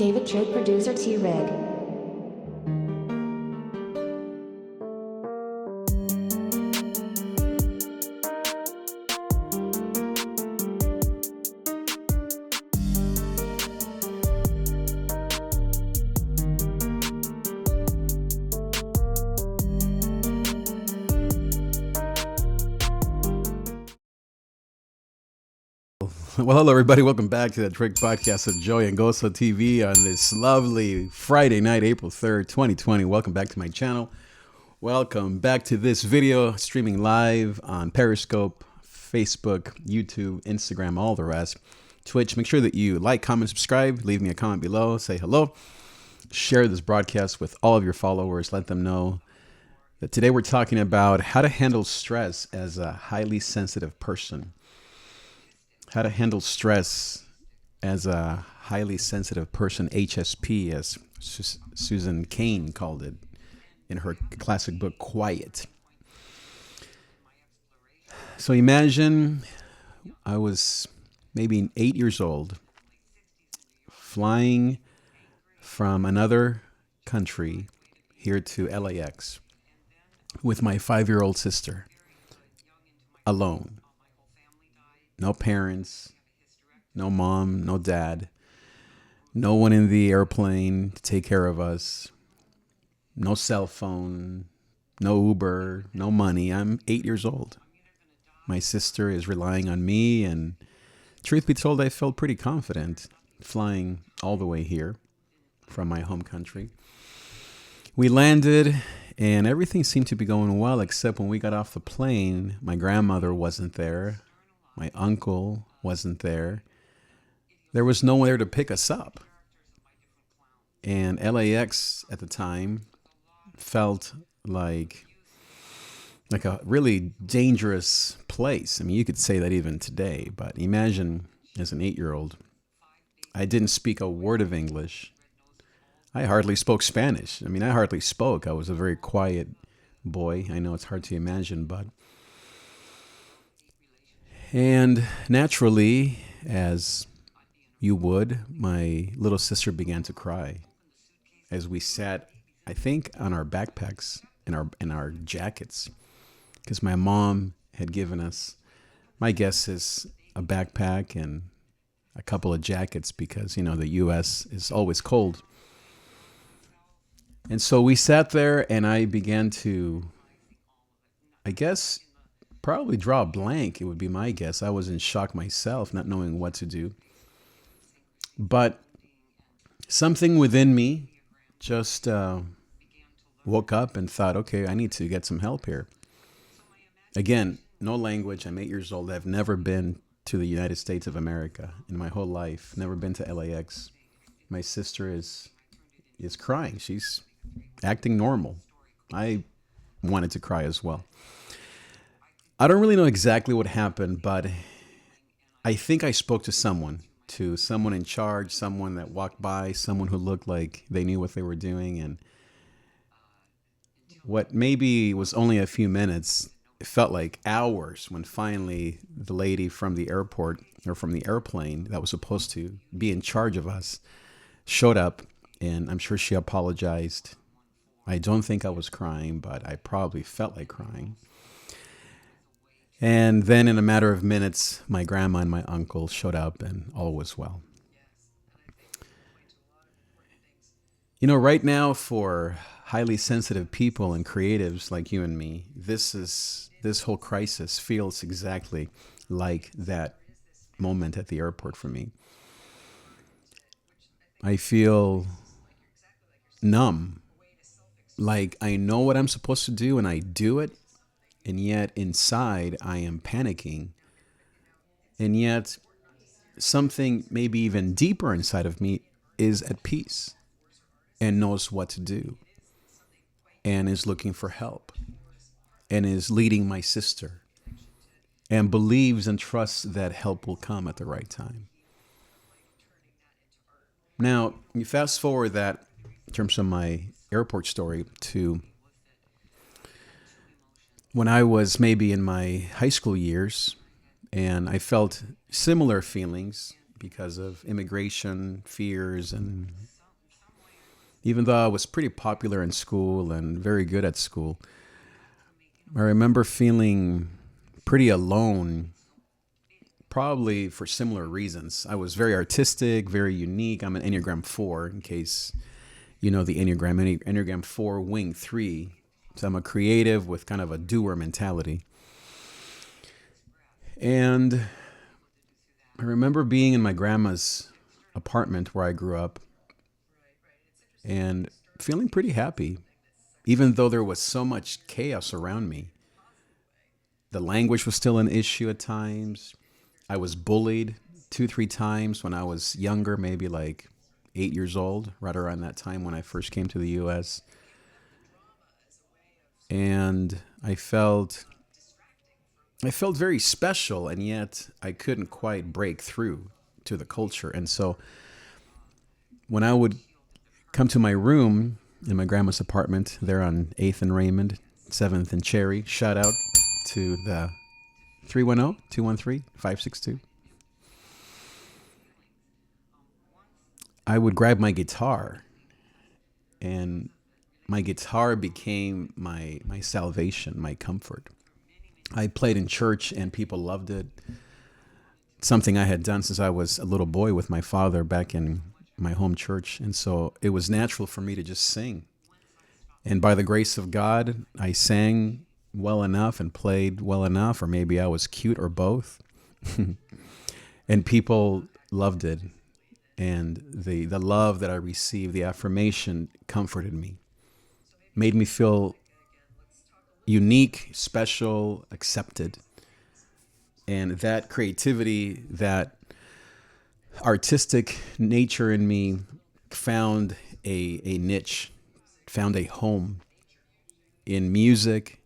David Trade Producer T-Rig. Well, hello, everybody. Welcome back to the Trick Podcast of Joy and Gozo TV on this lovely Friday night, April 3rd, 2020. Welcome back to my channel. Welcome back to this video streaming live on Periscope, Facebook, YouTube, Instagram, all the rest. Twitch. Make sure that you like, comment, subscribe. Leave me a comment below. Say hello. Share this broadcast with all of your followers. Let them know that today we're talking about how to handle stress as a highly sensitive person. How to handle stress as a highly sensitive person, HSP, as Susan Cain called it in her classic book, Quiet. So imagine I was maybe 8 years old, flying from another country here to LAX with my 5-year-old sister, alone. No parents, no mom, no dad, no one in the airplane to take care of us, no cell phone, no Uber, no money. I'm 8 years old. My sister is relying on me, and truth be told, I felt pretty confident flying all the way here from my home country. We landed, and everything seemed to be going well, except when we got off the plane, my grandmother wasn't there. My uncle wasn't there. There was no one there to pick us up. And LAX at the time felt like a really dangerous place. I mean, you could say that even today, but imagine as an 8-year-old, I didn't speak a word of English. I hardly spoke Spanish. I mean, I hardly spoke. I was a very quiet boy. I know it's hard to imagine, but and naturally, as you would, my little sister began to cry as we sat, I think, on our backpacks in our jackets, because my mom had given us, my guess is, a backpack and a couple of jackets because, you know, the U.S. is always cold. And so we sat there and I began to, I guess, probably draw a blank, it would be my guess. I was in shock myself, not knowing what to do. But something within me just woke up and thought, okay, I need to get some help here. Again, no language. I'm 8 years old. I've never been to the United States of America in my whole life. Never been to LAX. My sister is crying. She's acting normal. I wanted to cry as well. I don't really know exactly what happened, but I think I spoke to someone in charge, someone that walked by, someone who looked like they knew what they were doing. And what maybe was only a few minutes, it felt like hours when finally the lady from the airport or from the airplane that was supposed to be in charge of us showed up. And I'm sure she apologized. I don't think I was crying, but I probably felt like crying. And then in a matter of minutes, my grandma and my uncle showed up and all was well. You know, right now for highly sensitive people and creatives like you and me, this whole crisis feels exactly like that moment at the airport for me. I feel numb, like I know what I'm supposed to do and I do it. And yet inside I am panicking. And yet something maybe even deeper inside of me is at peace and knows what to do and is looking for help and is leading my sister and believes and trusts that help will come at the right time. Now, you fast forward that in terms of my airport story to when I was maybe in my high school years, and I felt similar feelings because of immigration fears. And even though I was pretty popular in school and very good at school, I remember feeling pretty alone, probably for similar reasons. I was very artistic, very unique. I'm an Enneagram 4, in case you know the Enneagram. Enneagram 4, wing 3. So I'm a creative with kind of a doer mentality. And I remember being in my grandma's apartment where I grew up and feeling pretty happy, even though there was so much chaos around me. The language was still an issue at times. I was bullied 2-3 times when I was younger, maybe like 8 years old, right around that time when I first came to the U.S. And I felt very special, and yet I couldn't quite break through to the culture. And so when I would come to my room in my grandma's apartment there on 8th and Raymond, 7th and Cherry, shout out to the 310-213-562. I would grab my guitar, and my guitar became my salvation, my comfort. I played in church and people loved it. Something I had done since I was a little boy with my father back in my home church. And so it was natural for me to just sing. And by the grace of God, I sang well enough and played well enough, or maybe I was cute or both. And people loved it. And the love that I received, the affirmation, comforted me, made me feel unique, special, accepted. And that creativity, that artistic nature in me found a niche, found a home in music,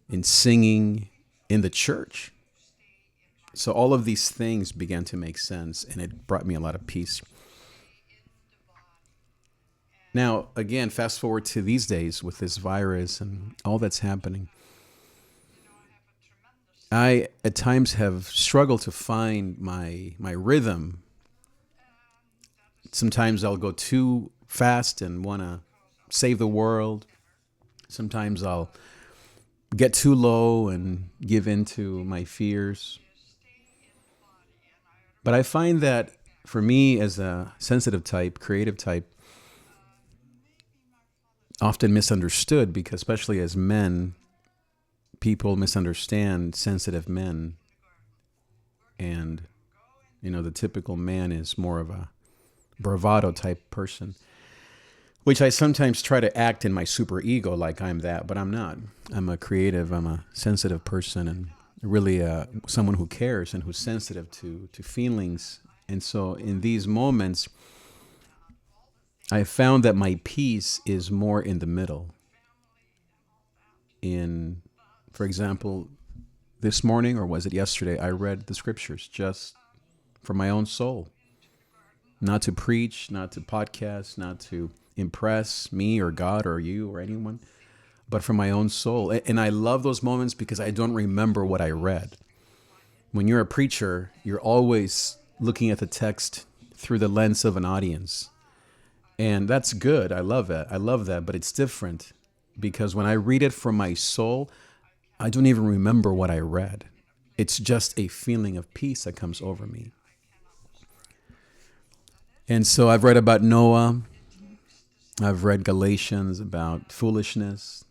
in singing, in the church. So all of these things began to make sense, and it brought me a lot of peace. Now, again, fast forward to these days with this virus and all that's happening. I, at times, have struggled to find my rhythm. Sometimes I'll go too fast and want to save the world. Sometimes I'll get too low and give in to my fears. But I find that for me as a sensitive type, creative type, often misunderstood, because especially as men, people misunderstand sensitive men. And, the typical man is more of a bravado type person, which I sometimes try to act in my super ego like I'm that, but I'm not. I'm a creative, I'm a sensitive person, and really someone who cares and who's sensitive to feelings. And so in these moments, I found that my peace is more in the middle. For example, this morning, or was it yesterday, I read the scriptures just for my own soul. Not to preach, not to podcast, not to impress me or God or you or anyone, but for my own soul. And I love those moments because I don't remember what I read. When you're a preacher, you're always looking at the text through the lens of an audience. And that's good. I love it. I love that. But it's different because when I read it from my soul, I don't even remember what I read. It's just a feeling of peace that comes over me. And so I've read about Noah. I've read Galatians about foolishness.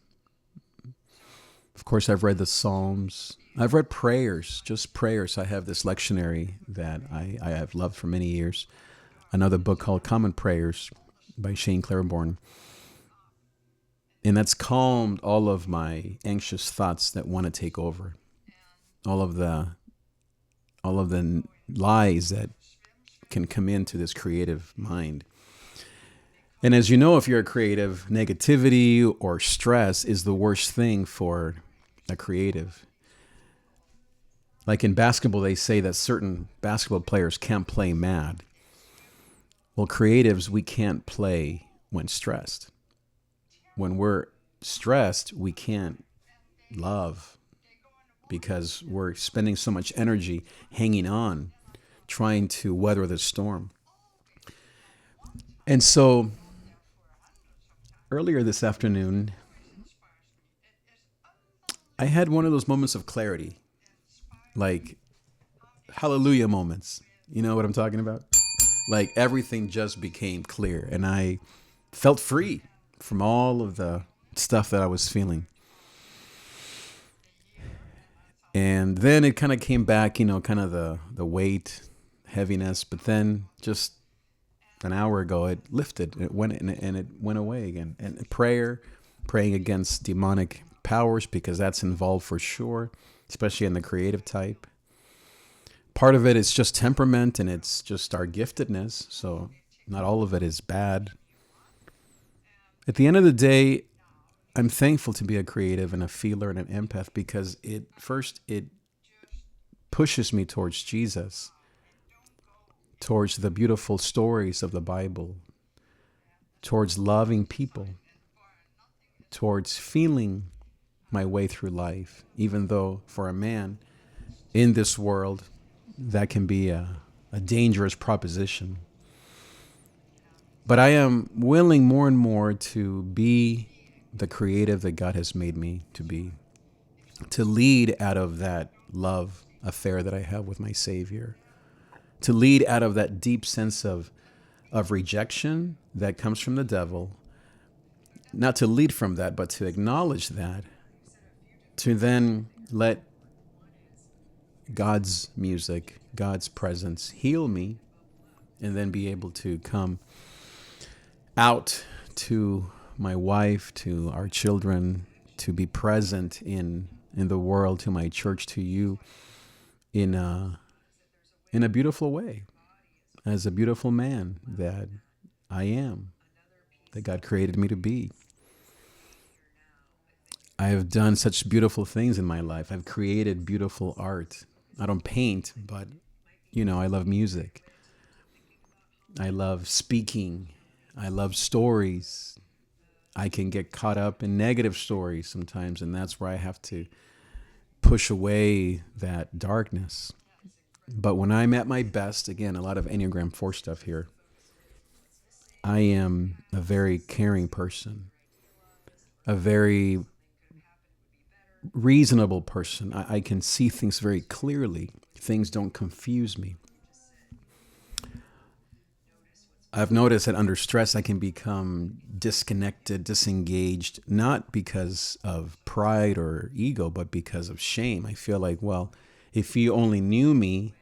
Of course, I've read the Psalms. I've read prayers, just prayers. I have this lectionary that I have loved for many years. Another book called Common Prayers by Shane Claiborne. And that's calmed all of my anxious thoughts that want to take over. All of the lies that can come into this creative mind. And as you know, if you're a creative, negativity or stress is the worst thing for a creative. Like in basketball, they say that certain basketball players can't play mad. Well, creatives, we can't play when stressed. When we're stressed, we can't love because we're spending so much energy hanging on trying to weather the storm. And so earlier this afternoon, I had one of those moments of clarity, like hallelujah moments. You know what I'm talking about? Like everything just became clear and I felt free from all of the stuff that I was feeling. And then it kind of came back, kind of the weight, heaviness, but then just an hour ago it lifted, it went and it went away again. And praying against demonic powers, because that's involved for sure, especially in the creative type. Part of it is just temperament and it's just our giftedness. So not all of it is bad. At the end of the day, I'm thankful to be a creative and a feeler and an empath, because it pushes me towards Jesus, towards the beautiful stories of the Bible, towards loving people, towards feeling my way through life, even though for a man in this world, that can be a dangerous proposition. But I am willing more and more to be the creative that God has made me to be, to lead out of that love affair that I have with my Savior, to lead out of that deep sense of rejection that comes from the devil, not to lead from that, but to acknowledge that, to then let God's music, God's presence heal me, and then be able to come out to my wife, to our children, to be present in the world, to my church, to you, in a beautiful way, as a beautiful man that I am, that God created me to be. I have done such beautiful things in my life. I've created beautiful art. I don't paint, but, I love music. I love speaking. I love stories. I can get caught up in negative stories sometimes, and that's where I have to push away that darkness. But when I'm at my best, again, a lot of Enneagram 4 stuff here, I am a very caring person, a very reasonable person. I can see things very clearly. Things don't confuse me. I've noticed that under stress, I can become disconnected, disengaged, not because of pride or ego, but because of shame. I feel like, well, if you only knew me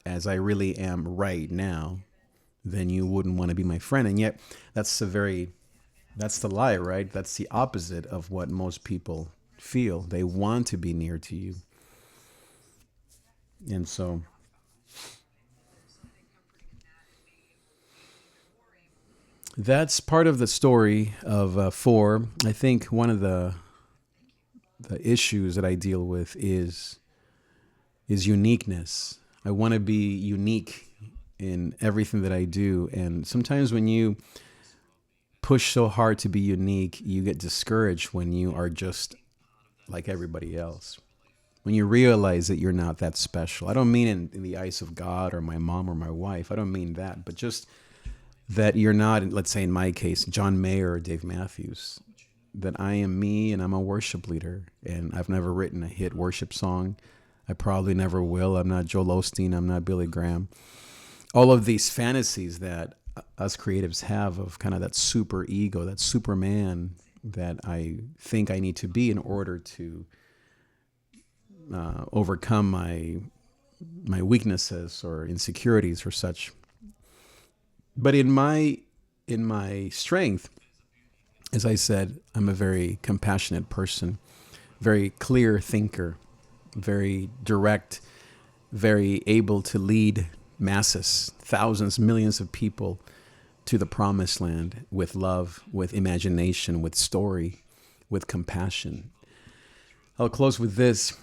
as I really am right now, then you wouldn't want to be my friend. And yet that's the lie, right? That's the opposite of what most people feel. They want to be near to you. And so that's part of the story of 4. I think one of the issues that I deal with is uniqueness. I want to be unique in everything that I do. And sometimes when you push so hard to be unique, you get discouraged when you are just like everybody else. When you realize that you're not that special. I don't mean in the eyes of God or my mom or my wife. I don't mean that, but just that you're not, let's say in my case, John Mayer or Dave Matthews, that I am me and I'm a worship leader and I've never written a hit worship song. I probably never will. I'm not Joel Osteen. I'm not Billy Graham. All of these fantasies that us creatives have of kind of that super ego, that Superman that I think I need to be in order to overcome my weaknesses or insecurities or such. But in my strength, as I said, I'm a very compassionate person, very clear thinker, very direct, very able to lead masses, thousands, millions of people to the promised land with love, with imagination, with story, with compassion. I'll close with this.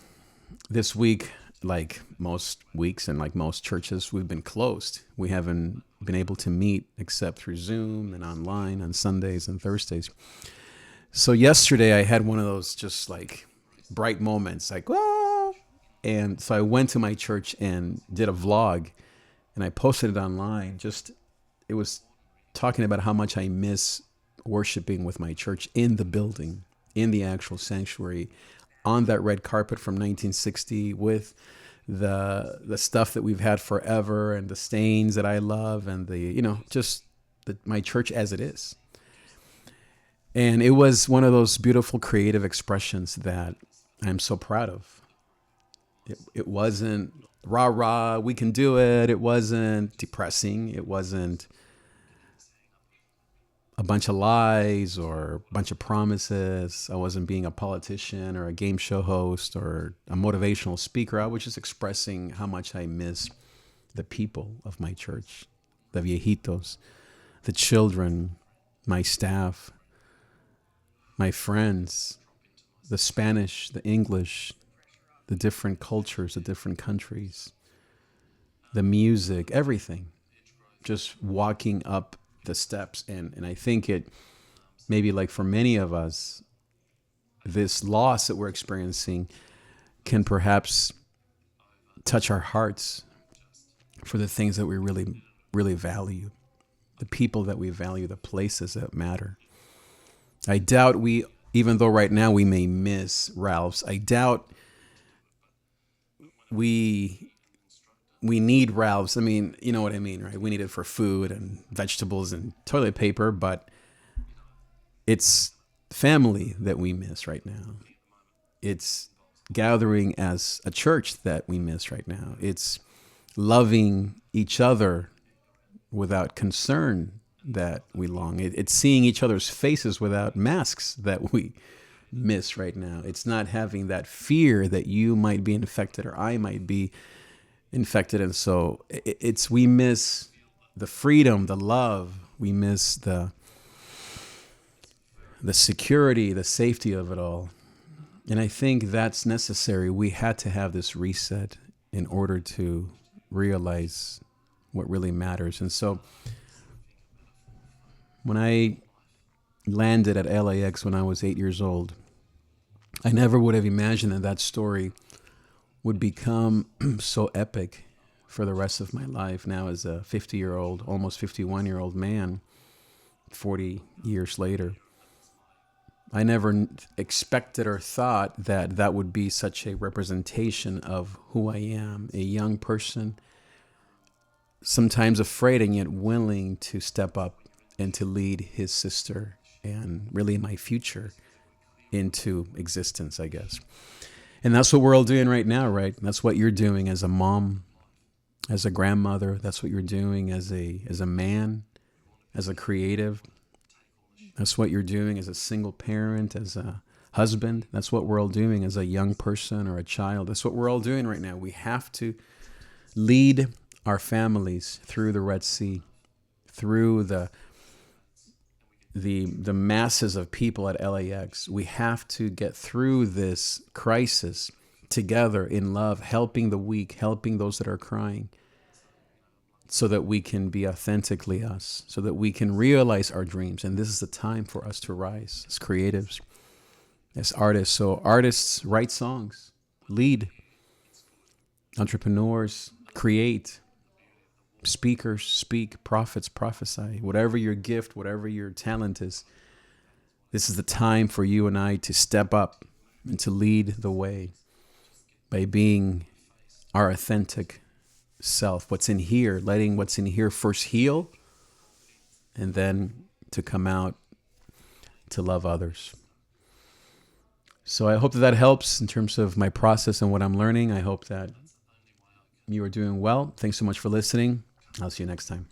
This week, like most weeks and like most churches, we've been closed. We haven't been able to meet except through Zoom and online on Sundays and Thursdays. So yesterday I had one of those just like bright moments, like, whoa. And so I went to my church and did a vlog and I posted it online. It was talking about how much I miss worshiping with my church in the building, in the actual sanctuary, on that red carpet from 1960 with the stuff that we've had forever and the stains that I love and my church as it is. And it was one of those beautiful creative expressions that I'm so proud of. It wasn't rah, rah, we can do it. It wasn't depressing. It wasn't a bunch of lies or a bunch of promises. I wasn't being a politician or a game show host or a motivational speaker. I was just expressing how much I miss the people of my church, the viejitos, the children, my staff, my friends, the Spanish, the English, the different cultures, the different countries, the music, everything. Just walking up the steps. And I think it, maybe like for many of us, this loss that we're experiencing can perhaps touch our hearts for the things that we really, really value, the people that we value, the places that matter. I doubt even though right now we may miss Ralph's, I doubt we need Ralph's. I mean, you know what I mean, right? We need it for food and vegetables and toilet paper, but it's family that we miss right now. It's gathering as a church that we miss right now. It's loving each other without concern that we long. It's seeing each other's faces without masks that we miss right now. It's not having that fear that you might be infected or I might be infected. And so we miss the freedom, the love. We miss the security, the safety of it all. And I think that's necessary. We had to have this reset in order to realize what really matters. And so when I landed at LAX when I was 8 years old, I never would have imagined that story would become so epic for the rest of my life now as a 50-year-old, almost 51-year-old man, 40 years later. I never expected or thought that would be such a representation of who I am, a young person, sometimes afraid and yet willing to step up and to lead his sister and really my future into existence, I guess. And that's what we're all doing right now, right? That's what you're doing as a mom, as a grandmother. That's what you're doing as a man, as a creative. That's what you're doing as a single parent, as a husband. That's what we're all doing as a young person or a child. That's what we're all doing right now. We have to lead our families through the Red Sea, through the masses of people at LAX. We have to get through this crisis together in love, helping the weak, helping those that are crying, so that we can be authentically us, so that we can realize our dreams. And this is the time for us to rise as creatives, as artists. So artists write songs, lead. Entrepreneurs create. Speakers speak, prophets prophesy. Whatever your gift, whatever your talent is, this is the time for you and I to step up and to lead the way by being our authentic self. What's in here, letting what's in here first heal, and then to come out to love others. So I hope that helps in terms of my process and what I'm learning. I hope that you are doing well. Thanks so much for listening. I'll see you next time.